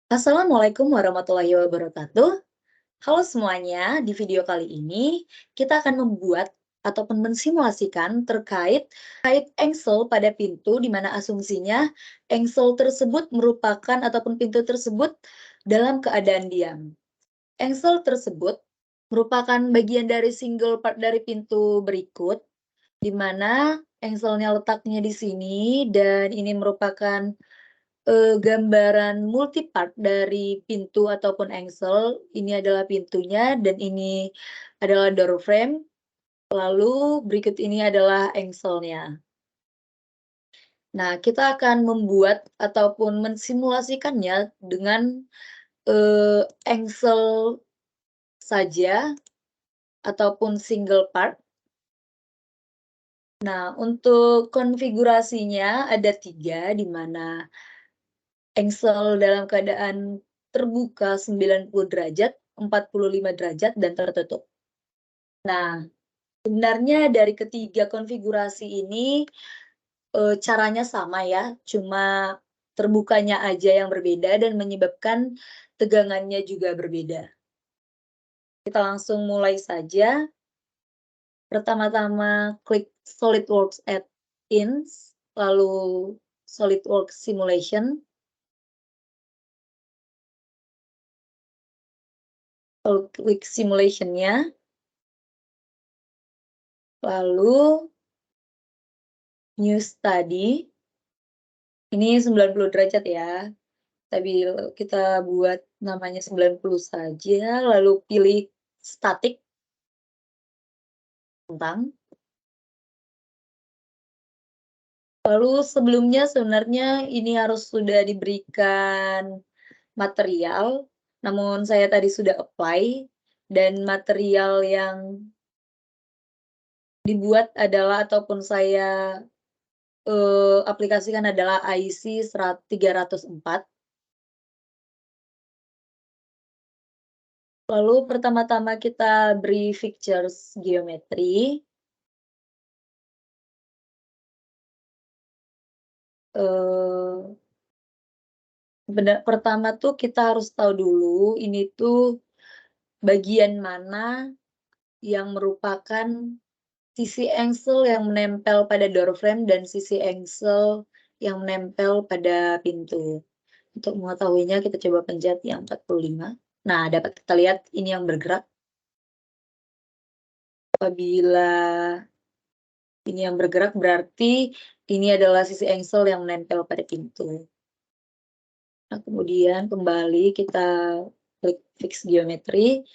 Assalamualaikum warahmatullahi wabarakatuh. Halo semuanya, di video kali ini kita akan membuat ataupun mensimulasikan terkait engsel pada pintu di mana asumsinya engsel tersebut merupakan ataupun pintu tersebut dalam keadaan diam. Engsel tersebut merupakan bagian dari single part dari pintu berikut, di mana engselnya letaknya di sini dan ini merupakan gambaran multipart dari pintu ataupun engsel, ini adalah pintunya dan ini adalah door frame, lalu berikut ini adalah engselnya. Nah, kita akan membuat ataupun mensimulasikannya dengan, engsel saja ataupun single part. Nah, untuk konfigurasinya ada 3, di mana engsel dalam keadaan terbuka 90 derajat, 45 derajat, dan tertutup. Nah, sebenarnya dari ketiga konfigurasi ini, caranya sama ya, cuma terbukanya aja yang berbeda dan menyebabkan tegangannya juga berbeda. Kita langsung mulai saja. Pertama-tama klik SolidWorks Add-ins, lalu SolidWorks Simulation, lalu klik simulation-nya, lalu New Study, ini 90 derajat ya, tapi kita buat namanya 90 saja, lalu pilih static, tentang. Lalu sebelumnya sebenarnya ini harus sudah diberikan material, namun saya tadi sudah apply, dan material yang dibuat adalah ataupun saya, aplikasikan adalah IC 304. Lalu pertama-tama kita beri features geometri. Pertama tuh kita harus tahu dulu ini tuh bagian mana yang merupakan sisi engsel yang menempel pada door frame dan sisi engsel yang menempel pada pintu. Untuk mengetahuinya kita coba pencet yang 45. Nah, dapat kita lihat ini yang bergerak. Apabila ini yang bergerak berarti ini adalah sisi engsel yang menempel pada pintu. Nah, kemudian kembali kita klik fix geometri.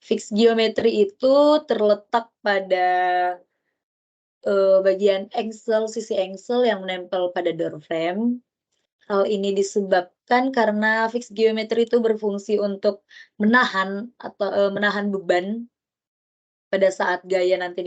Fix geometri itu terletak pada, bagian engsel, sisi engsel yang menempel pada door frame. Hal ini disebabkan karena fix geometri itu berfungsi untuk menahan atau, menahan beban pada saat gaya nanti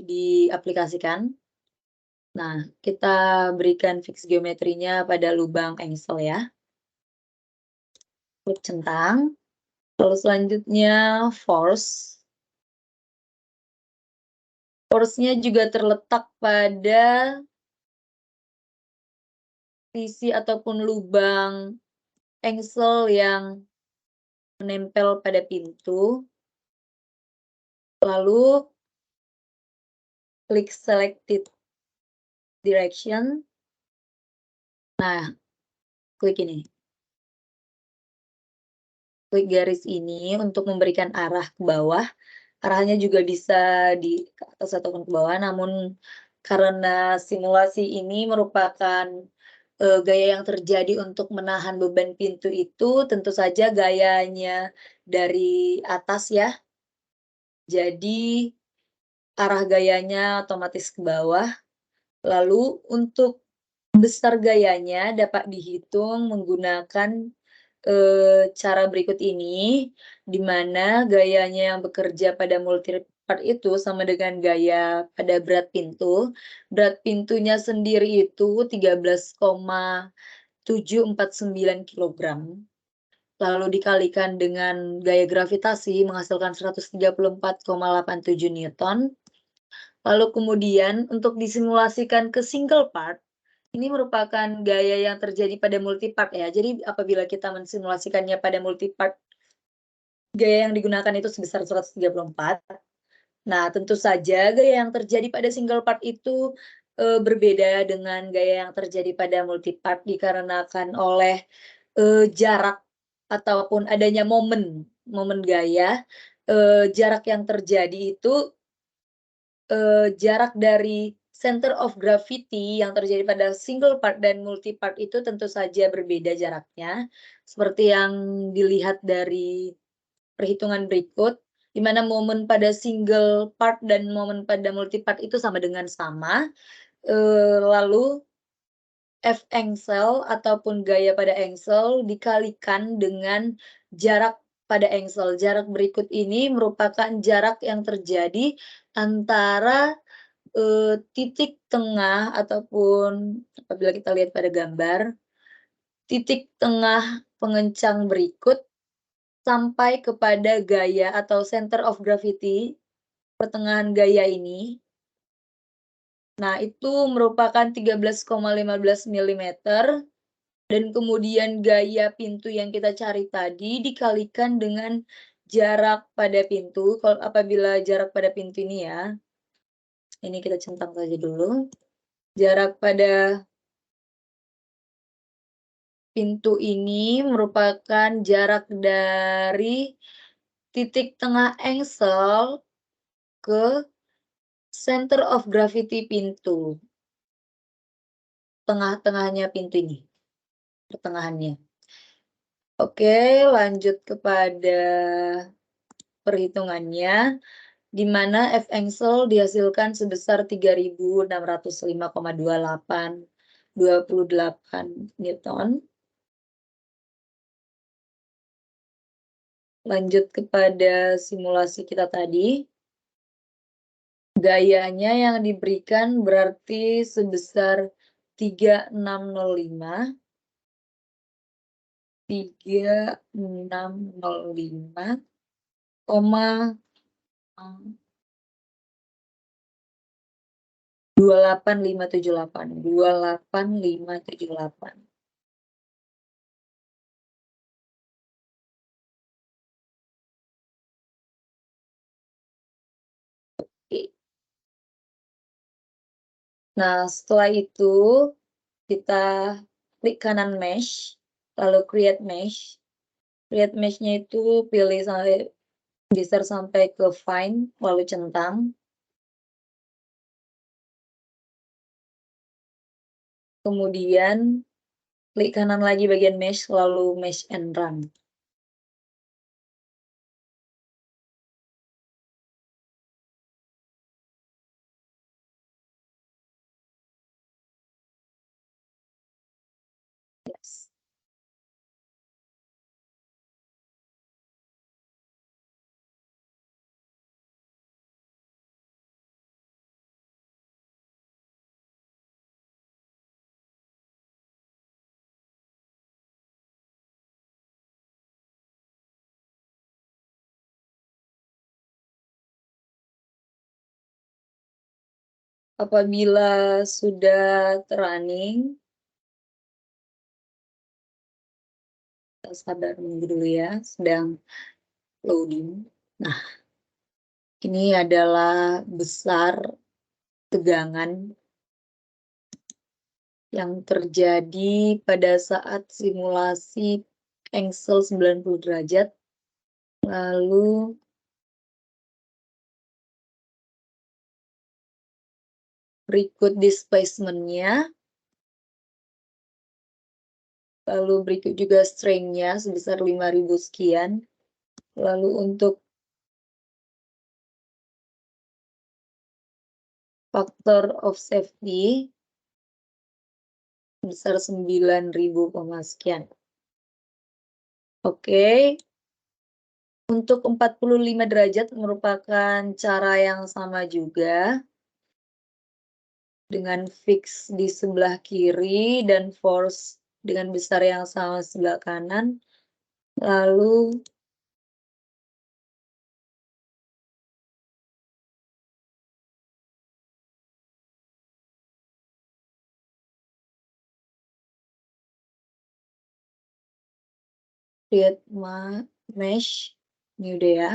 diaplikasikan. Nah, kita berikan fix geometrinya pada lubang engsel ya. Klik centang, lalu selanjutnya force. Force-nya juga terletak pada sisi ataupun lubang engsel yang menempel pada pintu. Lalu klik selected direction. Nah, klik ini. Klik garis ini untuk memberikan arah ke bawah. Arahnya juga bisa di ke atas ataupun ke bawah, namun karena simulasi ini merupakan, gaya yang terjadi untuk menahan beban pintu itu, tentu saja gayanya dari atas ya. Jadi arah gayanya otomatis ke bawah. Lalu untuk besar gayanya dapat dihitung menggunakan, cara berikut ini, di mana gayanya yang bekerja pada multipart itu sama dengan gaya pada berat pintu. Berat pintunya sendiri itu 13,749 kilogram, lalu dikalikan dengan gaya gravitasi menghasilkan 134,87 newton. Lalu kemudian untuk disimulasikan ke single part, Ini merupakan gaya yang terjadi pada multipart ya. Jadi apabila kita mensimulasikannya pada multipart, gaya yang digunakan itu sebesar 134. Nah, tentu saja gaya yang terjadi pada single part itu, berbeda dengan gaya yang terjadi pada multipart dikarenakan oleh, jarak ataupun adanya momen gaya. Jarak yang terjadi itu, jarak dari center of gravity yang terjadi pada single part dan multipart itu tentu saja berbeda jaraknya, seperti yang dilihat dari perhitungan berikut, di mana momen pada single part dan momen pada multipart itu sama dengan sama, lalu F engsel ataupun gaya pada engsel dikalikan dengan jarak pada engsel. Jarak berikut ini merupakan jarak yang terjadi antara, titik tengah ataupun apabila kita lihat pada gambar, titik tengah pengencang berikut sampai kepada gaya atau center of gravity, pertengahan gaya ini. Nah, itu merupakan 13,15 milimeter dan kemudian gaya pintu yang kita cari tadi dikalikan dengan jarak pada pintu. Kalau apabila jarak pada pintu ini ya, ini kita centang saja dulu. Jarak pada pintu ini merupakan jarak dari titik tengah engsel ke center of gravity pintu, tengah-tengahnya pintu ini, pertengahannya. Oke, lanjut kepada perhitungannya, di mana F engsel dihasilkan sebesar 3.605,28 Newton. Lanjut kepada simulasi kita tadi. Gayanya yang diberikan berarti sebesar 3605 koma 28578. Oke. Nah, setelah itu kita klik kanan mesh, lalu create mesh. Create mesh-nya itu pilih sampai geser sampai ke find, lalu centang. Kemudian klik kanan lagi bagian mesh, lalu mesh and run. Yes. Apabila sudah running, kita sabar menunggu dulu ya, sedang loading. Nah, ini adalah besar tegangan yang terjadi pada saat simulasi engsel 90 derajat. Lalu berikut displacement-nya. Lalu berikut juga strain-nya sebesar 5.000 sekian. Lalu untuk faktor of safety sebesar 9.000 sekian. Oke. Untuk 45 derajat merupakan cara yang sama juga. Dengan fix di sebelah kiri dan force dengan besar yang sama sebelah kanan. Lalu create mesh, ini udah ya.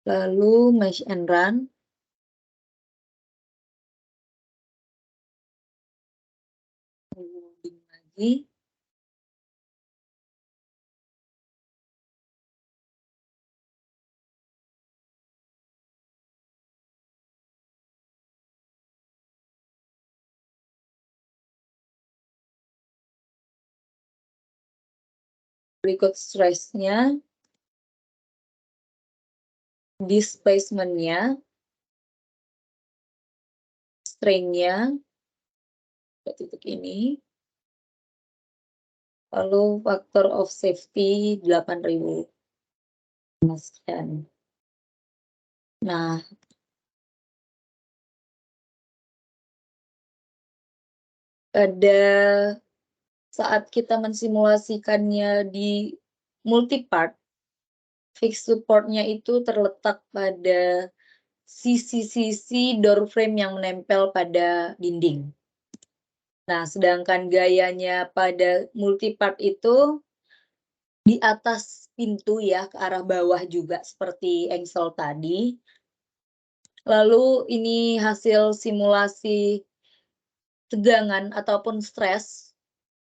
Lalu mesh and run. Loading lagi. Berikut stress-nya, displacement-nya, strain-nya, ke titik ini, lalu factor of safety 8.000. Sekian. Nah, pada saat kita mensimulasikannya di multipart, fixed support-nya itu terletak pada sisi-sisi door frame yang menempel pada dinding. Nah, sedangkan gayanya pada multipart itu di atas pintu ya, ke arah bawah juga seperti engsel tadi. Lalu ini hasil simulasi tegangan ataupun stres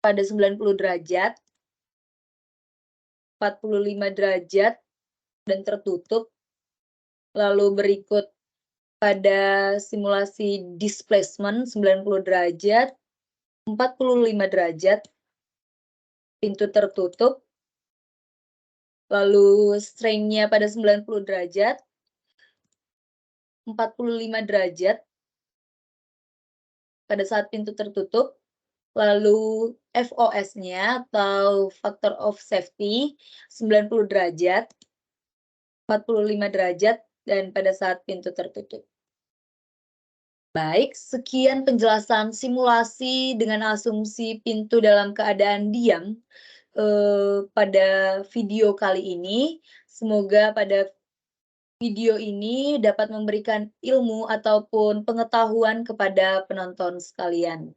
pada 90 derajat, 45 derajat, dan tertutup. Lalu berikut pada simulasi displacement 90 derajat, 45 derajat, pintu tertutup, lalu strain-nya pada 90 derajat, 45 derajat pada saat pintu tertutup, lalu FOS-nya atau factor of safety 90 derajat, 45 derajat, dan pada saat pintu tertutup. Baik, sekian penjelasan simulasi dengan asumsi pintu dalam keadaan diam pada video kali ini. Semoga pada video ini dapat memberikan ilmu ataupun pengetahuan kepada penonton sekalian.